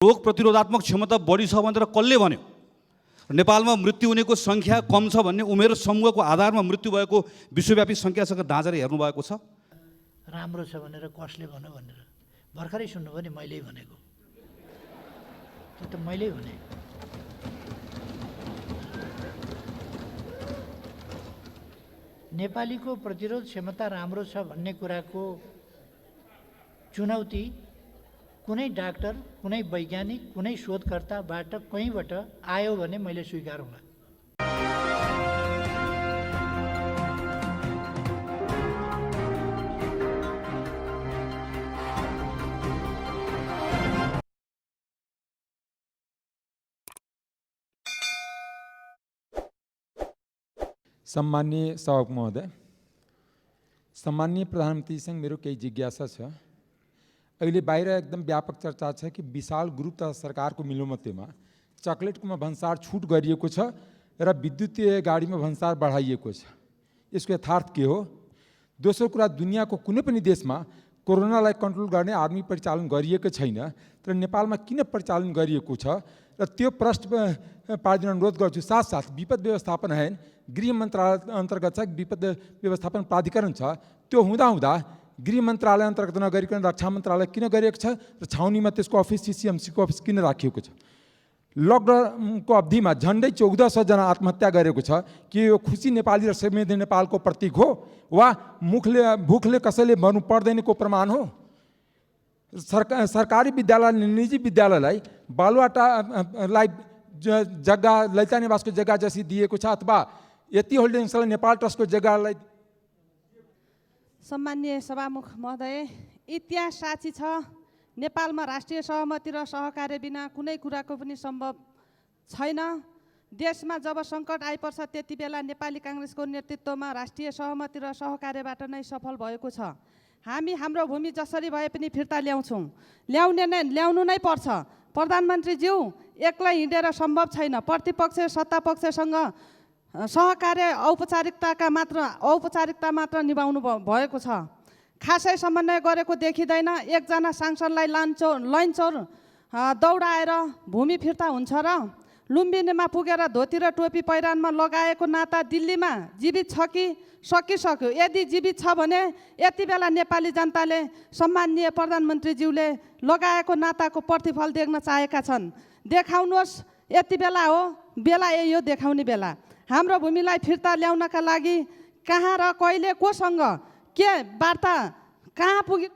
रोग प्रतिरोधात्मक क्षमता बढी छ भनेर कसले भन्यो? नेपालमा मृत्यु हुनेको सङ्ख्या कम छ भन्ने उमेर समूहको आधारमा मृत्यु भएको विश्वव्यापी सङ्ख्यासँग दाँजेर हेर्नु भएको छ? राम्रो छ भनेर कसले भन्यो भनेर भर्खरै सुन्नुभयो नि, मैले भनेको। त्यो त मैले भने। नेपालीको प्रतिरोध क्षमता राम्रो छ भन्ने कुराको चुनौती कुनै डाक्टर, कुनै वैज्ञानिक, कुनै शोधकर्ताबाट कहीँबाट आयो भने मैले स्वीकारूँला। सम्माननीय सभामुख महोदय, सम्माननीय प्रधानमन्त्रीसँग मेरो केही जिज्ञासा छ। अहिले बाहिर एकदम व्यापक चर्चा छ कि विशाल ग्रुप तथा सरकारको मिलोमतेमा चकलेटकोमा भन्सार छुट गरिएको छ र विद्युतीय गाडीमा भन्सार बढाइएको छ। यसको यथार्थ के हो? दोस्रो कुरा, दुनियाँको कुनै पनि देशमा कोरोनालाई कन्ट्रोल गर्ने आर्मी परिचालन गरिएको छैन, तर नेपालमा किन परिचालन गरिएको छ र त्यो प्रश्न पार्दिन अनुरोध गर्छु। साथसाथ विपद व्यवस्थापन ऐन गृह मन्त्रालय अन्तर्गत छ, विपद व्यवस्थापन प्राधिकरण छ, त्यो हुँदा गृह मन्त्रालय अन्तर्गत नगरिकन रक्षा मन्त्रालय किन गरिएको छ र छाउनीमा त्यसको अफिस सिसिएमसीको अफिस किन राखिएको छ? लकडाउनको अवधिमा झन्डै 1400 जना आत्महत्या गरेको छ। के यो खुसी नेपाली र समृद्ध नेपालको प्रतीक हो वा भुखले कसैले मर्नु पर्दैनको प्रमाण हो? सरकारी विद्यालय निजी विद्यालयलाई बालुवाटालाई जग्गा ललिता निवासको जग्गा जसरी दिएको छ अथवा यति होल्डिङ्सलाई नेपाल ट्रस्टको जग्गालाई? सम्माननीय सभामुख महोदय, इतिहास साक्षी छ, नेपालमा राष्ट्रिय सहमति र सहकार्य बिना कुनै कुराको पनि सम्भव छैन। देशमा जब सङ्कट आइपर्छ त्यति बेला नेपाली काङ्ग्रेसको नेतृत्वमा राष्ट्रिय सहमति र सहकार्यबाट नै सफल भएको छ। हामी हाम्रो भूमि जसरी भए पनि फिर्ता ल्याउँछौँ, ल्याउनु नै पर्छ। प्रधानमन्त्रीज्यू, एक्लै हिँडेर सम्भव छैन। प्रतिपक्ष सत्तापक्षसँग सहकार्य औपचारिकता मात्र निभाउनु भएको छ। खासै समन्वय गरेको देखिँदैन। एकजना सांसदलाई लैनचौर दौडाएर भूमि फिर्ता हुन्छ र लुम्बिनीमा पुगेर धोती र टोपी पहिरानमा लगाएको नाता दिल्लीमा जीवित छ कि सकिसक्यो? यदि जीवित छ भने यति बेला नेपाली जनताले सम्माननीय प्रधानमन्त्रीज्यूले लगाएको नाताको प्रतिफल देख्न चाहेका छन्। देखाउनुहोस्, यति बेला हो, बेला यही हो देखाउने बेला। हाम्रो भूमिलाई फिर्ता ल्याउनका लागि कहाँ र कहिले कोसँग के वार्ता कहाँ पुग्यो?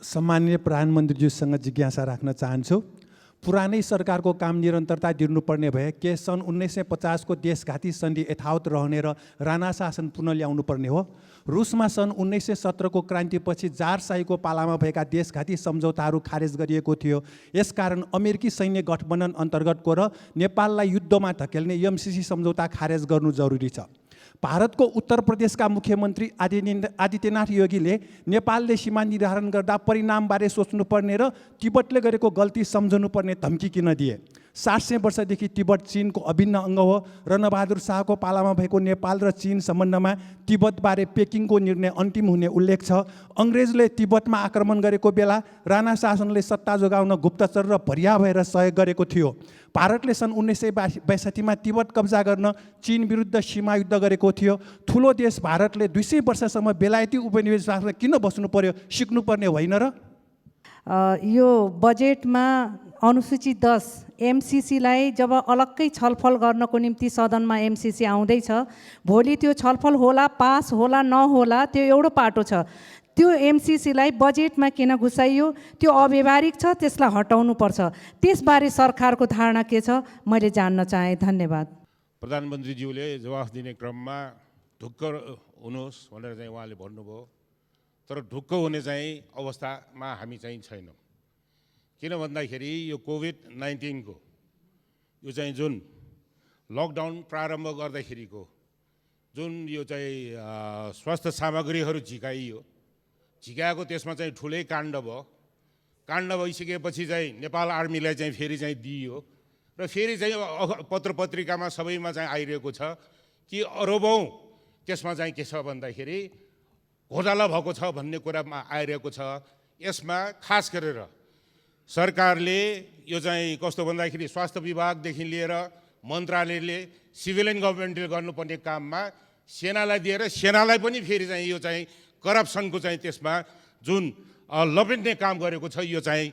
सम्माननीय प्रधानमन्त्रीज्यूसँग जिज्ञासा राख्न चाहन्छु। पुरानै सरकारको काम निरन्तरता दिनुपर्ने भए के सन् 1950 को देशघाती सन्धि यथावत रहने र राणा शासन पुनः ल्याउनु पर्ने हो? रुसमा सन् 1917 को क्रान्तिपछि जार-शाहीको पालामा भएका देशघाती सम्झौताहरू खारेज गरिएको थियो। यसकारण अमेरिकी सैन्य गठबन्धन अन्तर्गतको र नेपाललाई युद्धमा धकेल्ने एमसिसी सम्झौता खारेज गर्नु जरुरी छ। भारतको उत्तर प्रदेशका मुख्यमन्त्री आदित्यनाथ योगीले नेपालले सीमा निर्धारण गर्दा परिणामबारे सोच्नुपर्ने र तिब्बतले गरेको गल्ती सम्झनुपर्ने धम्की किन दिए? 700 वर्षदेखि तिब्बत चीनको अभिन्न अङ्ग हो। रणबहादुर शाहको पालामा भएको नेपाल र चीन सम्बन्धमा तिब्बतबारे पेकिङको निर्णय अन्तिम हुने उल्लेख छ। अङ्ग्रेजले तिब्बतमा आक्रमण गरेको बेला राणा शासनले सत्ता जोगाउन गुप्तचर र भरिया भएर सहयोग गरेको थियो। भारतले सन् 1962 मा तिब्बत कब्जा गर्न चीन विरुद्ध सीमा युद्ध गरेको थियो। ठुलो देश भारतले 200 वर्षसम्म बेलायती उपनिवेश राख्न किन बस्नु पर्यो? सिक्नुपर्ने होइन र? यो बजेटमा अनुसूची 10 एमसिसीलाई जब अलग्गै छलफल गर्नको निम्ति सदनमा एमसिसी आउँदैछ, भोलि त्यो छलफल होला, पास होला, नहोला, त्यो एउटा पाटो छ। त्यो एमसिसीलाई बजेटमा किन घुसाइयो? त्यो अव्यवहारिक छ, त्यसलाई हटाउनु पर्छ। त्यसबारे सरकारको धारणा के छ मैले जान्न चाहे। धन्यवाद। प्रधानमन्त्रीज्यूले जवाफ दिने क्रममा ढुक्क हुनुहोस् भनेर चाहिँ उहाँले भन्नुभयो, तर ढुक्क हुने चाहिँ अवस्थामा हामी चाहिँ छैनौँ। किन भन्दाखेरि यो कोभिड-19 को यो चाहिँ जुन लकडाउन प्रारम्भ गर्दाखेरिको जुन यो चाहिँ स्वास्थ्य सामग्रीहरू झिकाएको त्यसमा चाहिँ ठुलै काण्ड भयो। काण्ड भइसकेपछि चाहिँ नेपाल आर्मीलाई चाहिँ फेरि चाहिँ दिइयो र फेरि चाहिँ पत्र पत्रिकामा सबैमा चाहिँ आइरहेको छ कि अरबौँ त्यसमा चाहिँ के छ भन्दाखेरि घोटाला भएको छ भन्ने कुरामा आइरहेको छ। यसमा खास गरेर सरकारले यो चाहिँ कस्तो भन्दाखेरि स्वास्थ्य विभागदेखि लिएर मन्त्रालयले सिभिलियन गभर्मेन्टले गर्नुपर्ने काममा सेनालाई दिएर सेनालाई पनि फेरि चाहिँ यो चाहिँ करप्सनको चाहिँ त्यसमा जुन लपेट्ने काम गरेको छ यो चाहिँ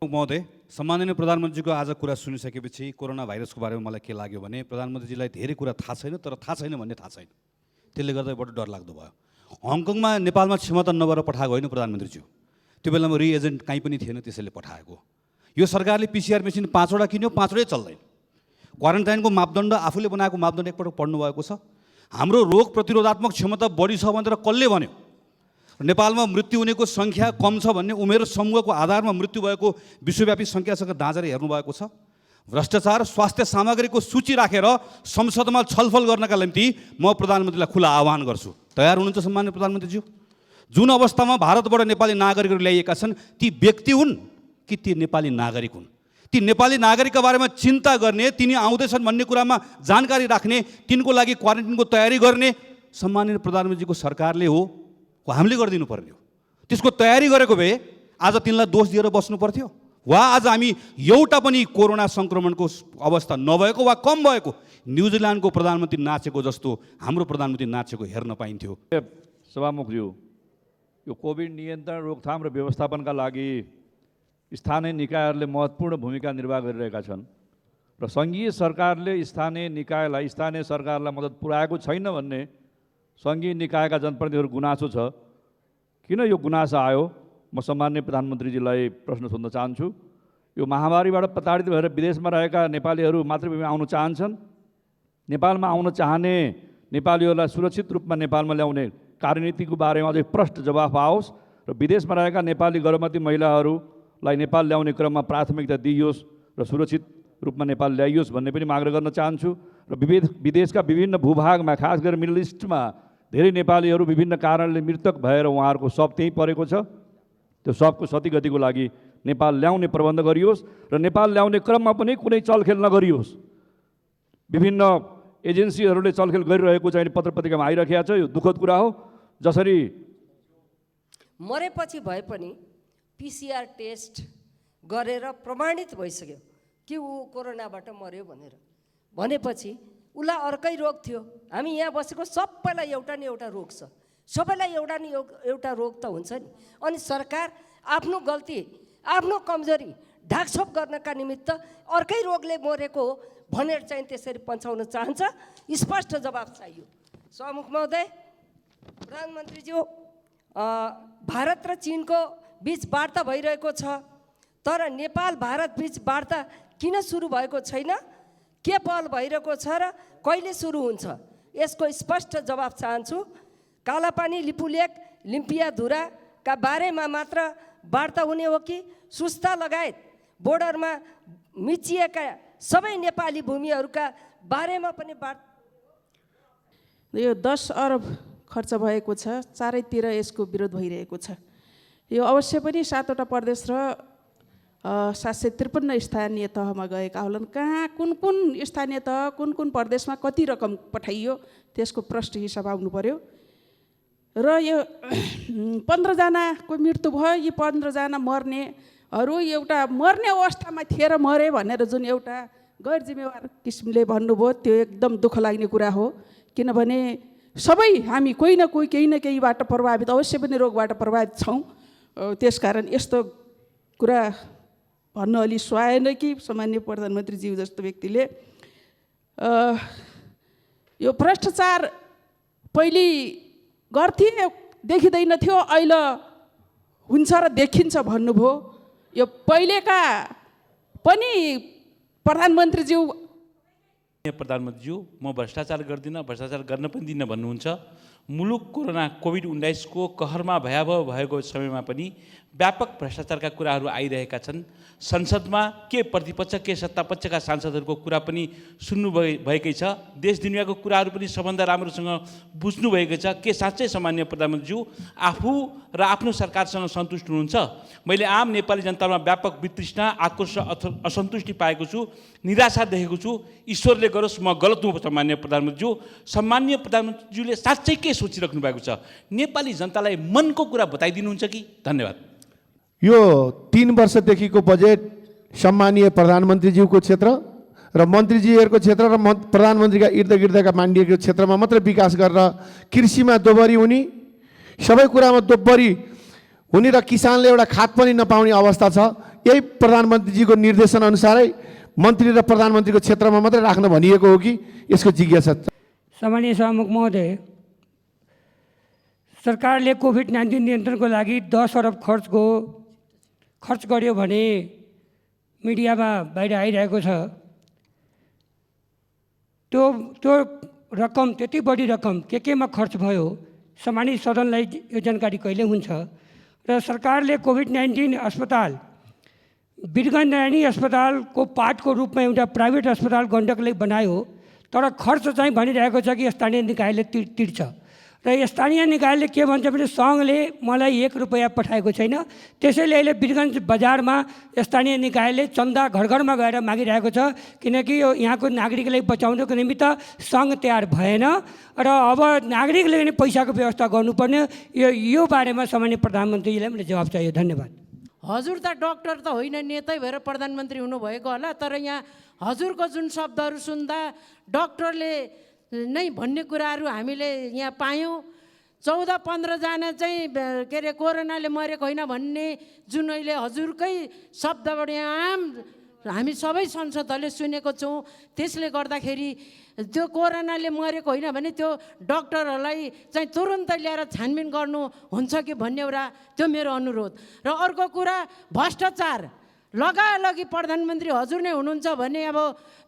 महोदय, सम्माननीय प्रधानमन्त्रीको आज कुरा सुनिसकेपछि कोरोना भाइरसको बारेमा मलाई के लाग्यो भने प्रधानमन्त्रीजीलाई धेरै कुरा थाहा छैन, तर थाहा छैन भन्ने थाहा छैन। त्यसले गर्दा बडो डरलाग्दो भयो। हङकङमा नेपालमा क्षमता नभएर पठाएको होइन प्रधानमन्त्रीज्यू, त्यो बेलामा रिएजेन्ट कहीँ पनि थिएन, त्यसैले पठाएको। यो सरकारले पिसिआर मेसिन 5वटा किन्यो, 5वटै चल्दैन। क्वारेन्टाइनको मापदण्ड आफूले बनाएको मापदण्ड एकपल्ट पढ्नु भएको छ। हाम्रो रोग प्रतिरोधात्मक क्षमता बढी छ भनेर कसले भन्यो? नेपालमा मृत्यु हुनेको सङ्ख्या कम छ भन्ने उमेर समूहको आधारमा मृत्यु भएको विश्वव्यापी सङ्ख्यासँग दाँजेर हेर्नुभएको छ। भ्रष्टाचार स्वास्थ्य सामग्रीको सूची राखेर संसदमा छलफल गर्नका निम्ति म प्रधानमन्त्रीलाई खुला आह्वान गर्छु। तयार हुनुहुन्छ सम्माननीय प्रधानमन्त्रीज्यू? जुन अवस्थामा भारतबाट नेपाली नागरिकहरू ल्याइएका छन् ती व्यक्ति हुन् कि ती नेपाली नागरिक हुन्? ती नेपाली नागरिकका बारेमा चिन्ता गर्ने, तिनी आउँदैछन् भन्ने कुरामा जानकारी राख्ने, तिनको लागि क्वारेन्टाइनको तयारी गर्ने सम्माननीय प्रधानमन्त्रीको सरकारले हो, हामीले गरिदिनु पर्ने हो। त्यसको तयारी गरेको भए आज तिनलाई दोष दिएर बस्नु पर्थ्यो, वा आज हामी एउटा पनि कोरोना सङ्क्रमणको अवस्था नभएको वा कम भएको न्युजिल्यान्डको प्रधानमन्त्री नाचेको जस्तो हाम्रो प्रधानमन्त्री नाचेको हेर्न पाइन्थ्यो। सभामुखज्यू, यो कोभिड नियन्त्रण रोकथाम र व्यवस्थापनका लागि स्थानीय निकायहरूले महत्त्वपूर्ण भूमिका निर्वाह गरिरहेका छन् र सङ्घीय सरकारले स्थानीय सरकारलाई मद्दत पुर्याएको छैन भन्ने सङ्घीय निकायका जनप्रतिनिधिहरू गुनासो छ। किन यो गुनासो आयो? म सम्माननीय प्रधानमन्त्रीजीलाई प्रश्न सोध्न चाहन्छु। यो महामारीबाट प्रताडित भएर विदेशमा रहेका नेपालीहरू मातृभूमि आउन चाहन्छन्। नेपालमा आउन चाहने नेपालीहरूलाई सुरक्षित रूपमा नेपालमा ल्याउने कार्यनीतिको बारेमा अझै प्रष्ट जवाफ आओस् र विदेशमा रहेका नेपाली गर्भवती महिलाहरूलाई नेपाल ल्याउने क्रममा प्राथमिकता दिइयोस् र सुरक्षित रूपमा नेपाल ल्याइयोस् भन्ने पनि माग गर्न चाहन्छु। र विदेशका विभिन्न भूभागमा खास गरी मिडल इस्टमा धेरै नेपालीहरू विभिन्न कारणले मृतक भएर उहाँहरूको शव त्यहीँ परेको छ। त्यो शवको क्षतिगतिको लागि नेपाल ल्याउने प्रबन्ध गरियोस् र नेपाल ल्याउने क्रममा पनि कुनै चलखेल नगरियोस्। विभिन्न एजेन्सीहरूले चलखेल गरिरहेको चाहिँ पत्र पत्रिकामा आइरहेको छ। यो दुःखद कुरा हो। जसरी मरेपछि भए पनि पिसिआर टेस्ट गरेर प्रमाणित भइसक्यो कि ऊ कोरोनाबाट मर्यो भनेपछि उसलाई अर्कै रोग थियो। हामी यहाँ बसेको सबैलाई एउटा न एउटा रोग छ, सबैलाई एउटा न एउटा रोग त हुन्छ नि। अनि सरकार आफ्नो गल्ती, आफ्नो कमजोरी ढाकछोप गर्नका निमित्त अर्कै रोगले मरेको हो भनेर चाहिँ त्यसरी पन्छाउन चाहन्छ। स्पष्ट जवाब चाहियो। सभामुख महोदय, प्रधानमन्त्रीज्यू, भारत र चीनको बीच वार्ता भइरहेको छ, तर नेपाल भारत बीच वार्ता किन सुरु भएको छैन? के पहल भइरहेको छ र कहिले सुरु हुन्छ? यसको स्पष्ट जवाब चाहन्छु। कालापानी, लिपुलेक, लिम्पियाधुराका बारेमा मात्र वार्ता हुने हो कि सुस्ता लगायत बोर्डरमा मिचिएका सबै नेपाली भूमिहरूका बारेमा पनि वार्ता? यो 10 अरब खर्च भएको छ, चारैतिर यसको विरोध भइरहेको छ। यो अवश्य पनि 7वटा प्रदेश र 753 स्थानीय तहमा गएका होलान्। कहाँ कुन स्थानीय तह, कुन प्रदेशमा कति रकम पठाइयो त्यसको प्रष्ट हिसाब आउनु पर्यो। र यो 15जनाको मृत्यु भयो। यी 15जना मर्नेहरू एउटा मर्ने अवस्थामा थिएर मरे भनेर जुन एउटा गैर जिम्मेवार किसिमले भन्नुभयो त्यो एकदम दुःख लाग्ने कुरा हो। किनभने सबै हामी कोही न कोही केही न केहीबाट प्रभावित, अवश्य पनि रोगबाट प्रभावित छौँ। त्यसकारण यस्तो कुरा भन्नु अलि सुहाएन कि सामान्य प्रधानमन्त्रीज्यू जस्तो व्यक्तिले यो भ्रष्टाचार पहिले गर्थे देखिँदैन थियो, अहिले हुन्छ र देखिन्छ भन्नुभयो। यो पहिलेका पनि प्रधानमन्त्रीज्यू म भ्रष्टाचार गर्दिनँ, भ्रष्टाचार गर्न पनि दिन्न भन्नुहुन्छ। मुलुक कोभिड-19 को कहरमा भयावह भएको समयमा पनि व्यापक भ्रष्टाचारका कुराहरू आइरहेका छन्। संसदमा के प्रतिपक्ष के सत्तापक्षका सांसदहरूको कुरा पनि सुन्नु भएकै छ। देश दुनियाँको कुराहरू पनि सबभन्दा राम्रोसँग बुझ्नु भएकै छ। के साँच्चै सामान्य प्रधानमन्त्रीज्यू आफू र आफ्नो सरकारसँग सन्तुष्ट हुनुहुन्छ? मैले आम नेपाली जनतामा व्यापक वितृष्णा, आक्रोश, असन्तुष्टि पाएको छु, निराशा देखेको छु। ईश्वरले गरोस् म गलत हुँ सामान्य प्रधानमन्त्रीज्यू। सामान्य प्रधानमन्त्रीज्यूले साँच्चै के सोचिराख्नु भएको छ? नेपाली जनतालाई मनको कुरा बताइदिनुहुन्छ कि? धन्यवाद। यो 3 वर्षदेखिको बजेट सम्मानीय प्रधानमन्त्रीज्यूको क्षेत्र र मन्त्रीजीहरूको क्षेत्र र प्रधानमन्त्रीका इर्दगिर्दका मानिएको क्षेत्रमा मात्र विकास गरेर कृषिमा दोब्बरी हुने, सबै कुरामा दोब्बरी हुने र किसानले एउटा खाद पनि नपाउने अवस्था छ। यही प्रधानमन्त्रीजीको निर्देशन अनुसारै मन्त्री र प्रधानमन्त्रीको क्षेत्रमा मात्रै राख्न भनिएको हो कि यसको जिज्ञासा छ। सम्मानीय सभामुख महोदय, सरकारले कोभिड-19 नियन्त्रणको लागि 10 अरब खर्च गर्यो भने मिडियामा बाहिर आइरहेको छ। त्यो रकम, त्यति बढी रकम केमा खर्च भयो, सम्मानित सदनलाई यो जानकारी कहिले हुन्छ? र सरकारले कोभिड-19 अस्पताल वीरगञ्ज नारायणी अस्पतालको पार्टको रूपमा एउटा प्राइभेट अस्पताल गण्डकले बनायो, तर खर्च चाहिँ भनिरहेको छ कि स्थानीय निकायले तिर्छ। र स्थानीय निकायले के भन्छ भने सङ्घले मलाई 1 रुपैयाँ पठाएको छैन, त्यसैले अहिले वीरगञ्ज बजारमा स्थानीय निकायले चन्दा घर घरमा गएर मागिरहेको छ, किनकि यो यहाँको नागरिकलाई बचाउनको निमित्त सङ्घ तयार भएन र अब नागरिकले पनि पैसाको व्यवस्था गर्नुपर्ने। यो बारेमा सामान्य प्रधानमन्त्रीजीलाई मैले जवाब चाहियो। धन्यवाद। हजुर त डक्टर त होइन, नेतै भएर प्रधानमन्त्री हुनुभएको होला, तर यहाँ हजुरको जुन शब्दहरू सुन्दा डक्टरले नै भन्ने कुराहरू हामीले यहाँ पायौँ। 14-15 जना चाहिँ के अरे कोरोनाले मरेको होइन भन्ने जुन अहिले हजुरकै शब्दबाट यहाँ आम हामी सबै संसदहरूले सुनेको छौँ। त्यसले गर्दाखेरि त्यो कोरोनाले मरेको होइन भने त्यो डक्टरहरूलाई चाहिँ तुरुन्तै ल्याएर छानबिन गर्नु हुन्छ कि भन्ने एउटा त्यो मेरो अनुरोध। र अर्को कुरा भ्रष्टाचार लगालगी प्रधानमन्त्री हजुर नै हुनुहुन्छ भने अब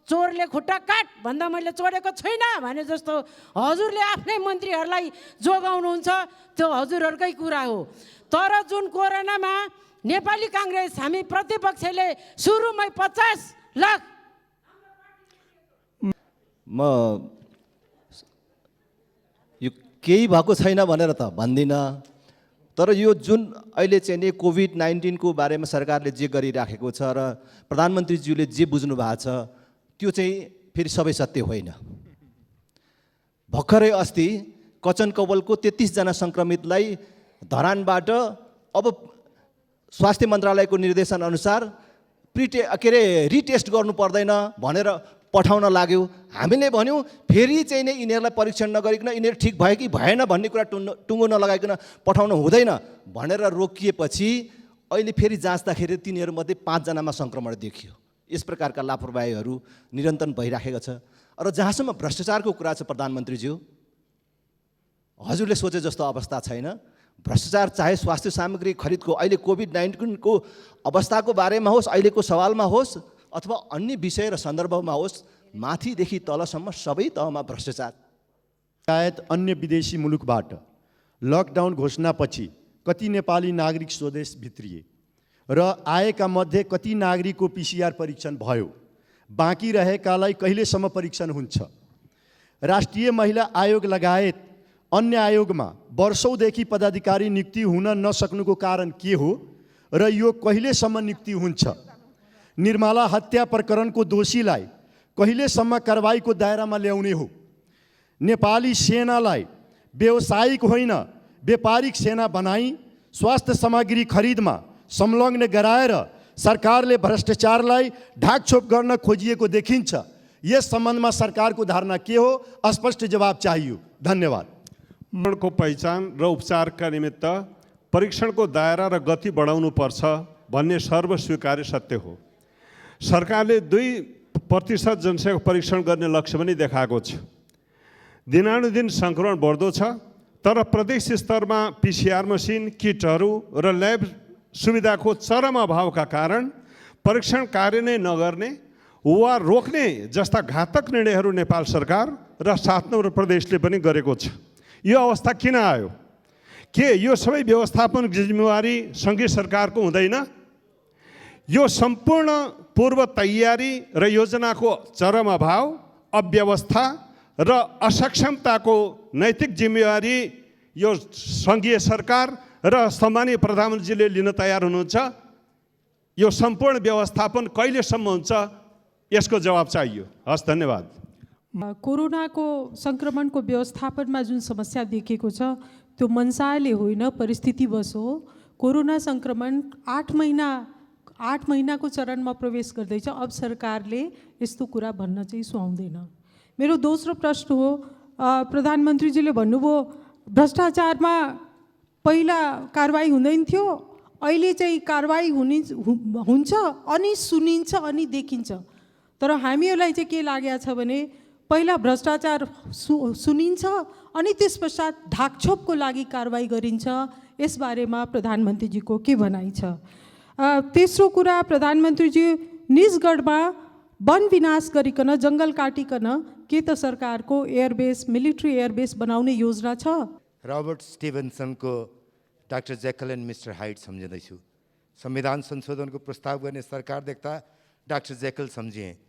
चोरले खुट्टा काट भन्दा मैले चोरेको छैन भने जस्तो हजुरले आफ्नै मन्त्रीहरूलाई जोगाउनुहुन्छ, त्यो हजुरहरूकै कुरा हो। तर जुन कोरोनामा नेपाली काङ्ग्रेस हामी प्रतिपक्षले सुरुमै 50 लाख म यो केही भएको छैन भनेर त भन्दिनँ, तर यो जुन अहिले चाहिँ नि कोभिड-19 को बारेमा सरकारले जे गरिराखेको छ र प्रधानमन्त्रीज्यूले जे बुझ्नु भएको छ त्यो चाहिँ फेरि सबै सत्य होइन। भर्खरै अस्ति कचन कवलको 33 जना सङ्क्रमितलाई धरानबाट अब स्वास्थ्य मन्त्रालयको निर्देशन अनुसार रिटेस्ट गर्नु पर्दैन भनेर पठाउन लाग्यो। हामीले भन्यौँ फेरि चाहिँ नि यिनीहरूलाई परीक्षण नगरिकन यिनीहरू ठिक भयो कि भएन भन्ने कुरा टुङ्गो नलगाइकन पठाउन हुँदैन भनेर रोकिएपछि अहिले फेरि जाँच्दाखेरि तिनीहरूमध्ये 5 जनामा सङ्क्रमण देखियो। यस प्रकारका लापरवाहीहरू निरन्तन भइराखेको छ। र जहाँसम्म भ्रष्टाचारको कुरा छ प्रधानमन्त्रीज्यू, हजुरले सोचे जस्तो अवस्था छैन। भ्रष्टाचार चाहे स्वास्थ्य सामग्री खरिदको अहिले कोभिड-19 को अवस्थाको बारेमा होस्, अहिलेको सवालमा होस् अथवा अन्य विषय र सन्दर्भमा होस्, माथिदेखि तलसम्म सबै तहमा भ्रष्टाचार। सायद अन्य विदेशी मुलुकबाट लकडाउन घोषणापछि कति नेपाली नागरिक स्वदेश भित्रिए र आएका मध्ये कति नागरिकको PCR परीक्षण भयो, बाँकी रहेकालाई कहिलेसम्म परीक्षण हुन्छ? राष्ट्रिय महिला आयोग लगायत अन्य आयोगमा वर्षौँदेखि पदाधिकारी नियुक्ति हुन नसक्नुको कारण के हो र यो कहिलेसम्म नियुक्ति हुन्छ? निर्मला हत्या प्रकरणको दोषीलाई कहिलेसम्म कारबाहीको दायरामा ल्याउने हो? नेपाली सेनालाई व्यावसायिक होइन व्यापारिक सेना बनाई स्वास्थ्य सामग्री खरिदमा संलग्न गराएर सरकारले भ्रष्टाचारलाई ढाकछोप गर्न खोजिएको देखिन्छ। यस सम्बन्धमा सरकारको धारणा के हो? स्पष्ट जवाब चाहियो। धन्यवाद। को पहिचान र उपचारका निमित्त परीक्षणको दायरा र गति बढाउनु पर्छ भन्ने सर्वस्वीकार्य सत्य हो। सरकारले 2% जनसङ्ख्या परीक्षण गर्ने लक्ष्य पनि देखाएको छ। दिनानुदिन सङ्क्रमण बढ्दो छ, तर प्रदेश स्तरमा PCR मसिन, किटहरू र ल्याब सुविधाको चरम अभावका कारण परीक्षण कार्य नै नगर्ने वा रोक्ने जस्ता घातक निर्णयहरू नेपाल सरकार र 7 नम्बर प्रदेशले पनि गरेको छ। यो अवस्था किन आयो? के यो सबै व्यवस्थापन जिम्मेवारी सङ्घीय सरकारको हुँदैन? यो सम्पूर्ण पूर्व तयारी र योजनाको चरम अभाव, अव्यवस्था र असक्षमताको नैतिक जिम्मेवारी यो सङ्घीय सरकार र सम्मानीय प्रधानमन्त्रीले लिन तयार हुनुहुन्छ? यो सम्पूर्ण व्यवस्थापन कहिलेसम्म हुन्छ? यसको जवाब चाहियो। हस्, धन्यवाद। कोरोनाको सङ्क्रमणको व्यवस्थापनमा जुन समस्या देखिएको छ त्यो मनसायले होइन, परिस्थितिवश हो। कोरोना संक्रमण 8 महिनाको चरणमा प्रवेश गर्दैछ। अब सरकारले यस्तो कुरा भन्न चाहिँ सुहाउँदैन। मेरो दोस्रो प्रश्न हो, प्रधानमन्त्रीजीले भन्नुभयो भ्रष्टाचारमा पहिला कारवाही हुँदैन थियो, अहिले चाहिँ कारवाही हुन्छ अनि सुनिन्छ अनि देखिन्छ। तर हामीहरूलाई चाहिँ के लागेको छ भने पहिला भ्रष्टाचार सुनिन्छ अनि त्यस पश्चात ढाकछोपको लागि कारवाही गरिन्छ। यसबारेमा प्रधानमन्त्रीजीको के भनाइ छ? तेस्रो कुरा, प्रधानमन्त्रीजी निजगढमा वन विनाश गरिकन जङ्गल काटिकन के त सरकारको एयरबेस, मिलिट्री एयरबेस बनाउने योजना छ? रबर्ट स्टिभेन्सनको doctor Jekyll and mister Hyde सम्झिँदैछु। संविधान संशोधनको प्रस्ताव गर्ने सरकार देख्दा डाक्टर जेकल सम्झिए।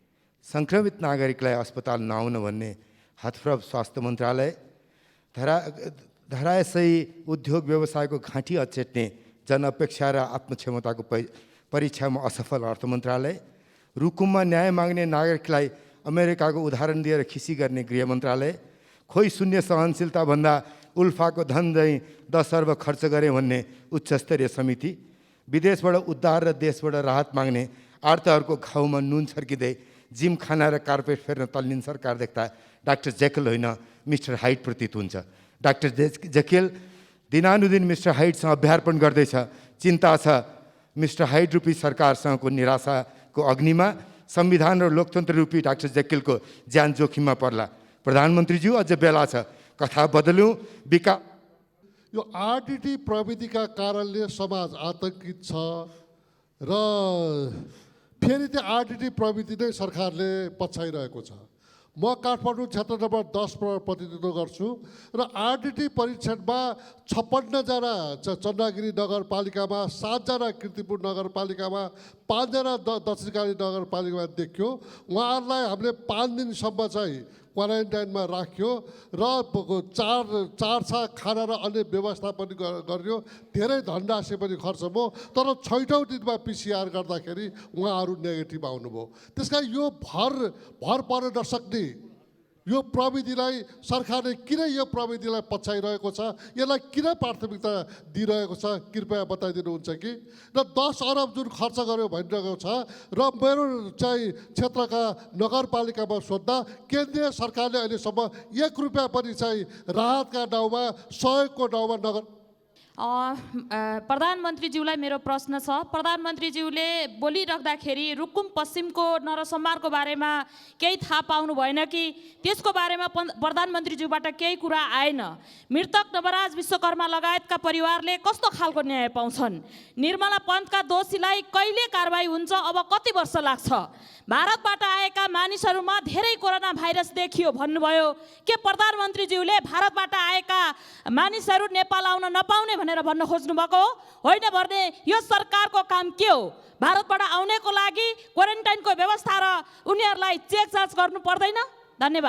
सङ्क्रमित नागरिकलाई अस्पताल नआउन भन्ने हतप्रभ स्वास्थ्य मन्त्रालय, धरायसही उद्योग व्यवसायको घाँटी अचेट्ने जनअपेक्षा र आत्मक्षमताको परीक्षामा असफल अर्थ मन्त्रालय, रुकुममा न्याय माग्ने नागरिकलाई अमेरिकाको उदाहरण दिएर खिसी गर्ने गृह मन्त्रालय, खोइ शून्य सहनशीलता भन्दा उल्फाको धन चाहिँ 10 अर्ब खर्च गरे भन्ने उच्चस्तरीय समिति, विदेशबाट उद्धार र देशबाट राहत माग्ने आर्तहरूको घाउमा नुन छर्किँदै जिम खाना र कार्पेट फेर्न तल्लिन सरकार देख्दा डाक्टर जेकल होइन मिस्टर हाइड प्रतीत हुन्छ। डाक्टर जेकल दिनानुदिन मिस्टर हाइडसँग अभ्यार्पण गर्दैछ। चिन्ता छ मिस्टर हाइड रूपी सरकारसँगको निराशाको अग्निमा संविधान र लोकतन्त्र रूपी डाक्टर जेकलको ज्यान जोखिममा पर्ला। प्रधानमन्त्रीज्यू अझ बेला छ, कथा बदल्यौँ। यो आरटिटी प्रविधिका कारणले समाज आतंकित छ र फेरि त्यो आरटिटी प्रविधि नै सरकारले पछ्याइरहेको छ। म काठमाडौँ क्षेत्र नम्बर 10 प्रतिनिधित्व गर्छु र आरटिटी परीक्षणमा 56 जना चन्द्रगिरी नगरपालिकामा, 7 जना कीर्तिपुर नगरपालिकामा, 5 जना दक्षिणकाली नगरपालिकामा देखियो। उहाँहरूलाई हामीले 5 दिनसम्म चाहिँ क्वारेन्टाइनमा राख्यो र चार खाना र अन्य व्यवस्था पनि गरियो। धेरै धनराशि पनि खर्च भयो, तर 6औँ दिनमा पिसिआर गर्दाखेरि उहाँहरू नेगेटिभ आउनुभयो। त्यस कारण यो भर पर्न नसक्ने यो प्रविधिलाई सरकारले किन यो प्रविधिलाई पछ्याइरहेको छ, यसलाई किन प्राथमिकता दिइरहेको छ, कृपया बताइदिनुहुन्छ कि? र 10 अरब जुन खर्च गर्यो भनिरहेको छ र मेरो चाहिँ क्षेत्रका नगरपालिकामा सोद्धा केन्द्रीय सरकारले अहिलेसम्म 1 रुपियाँ पनि चाहिँ राहतका नाउँमा, सहयोगको नाउँमा नगर। प्रधानमन्त्रीज्यूलाई मेरो प्रश्न छ। प्रधानमन्त्रीज्यूले बोलिराख्दाखेरि रुकुम पश्चिमको नरसंहारको बारेमा केही थाहा पाउनु भएन कि? त्यसको बारेमा प्रधानमन्त्रीज्यूबाट केही कुरा आएन। मृतक नवराज विश्वकर्मा लगायतका परिवारले कस्तो खालको न्याय पाउँछन्? निर्मला पन्तका दोषीलाई कहिले कारबाही हुन्छ? अब कति वर्ष लाग्छ? भारतबाट आएका मानिसहरूमा धेरै कोरोना भाइरस देखियो भन्नुभयो के प्रधानमन्त्रीज्यूले भारतबाट आएका मानिसहरू नेपाल आउन नपाउने भनेर भन्न खोज्नु भएको हो? होइन भने यो सरकारको काम के हो? भारतबाट आउनेको लागि क्वारेन्टाइनको व्यवस्था र उनीहरूलाई चेक जाँच गर्नु पर्दैन? धन्यवाद।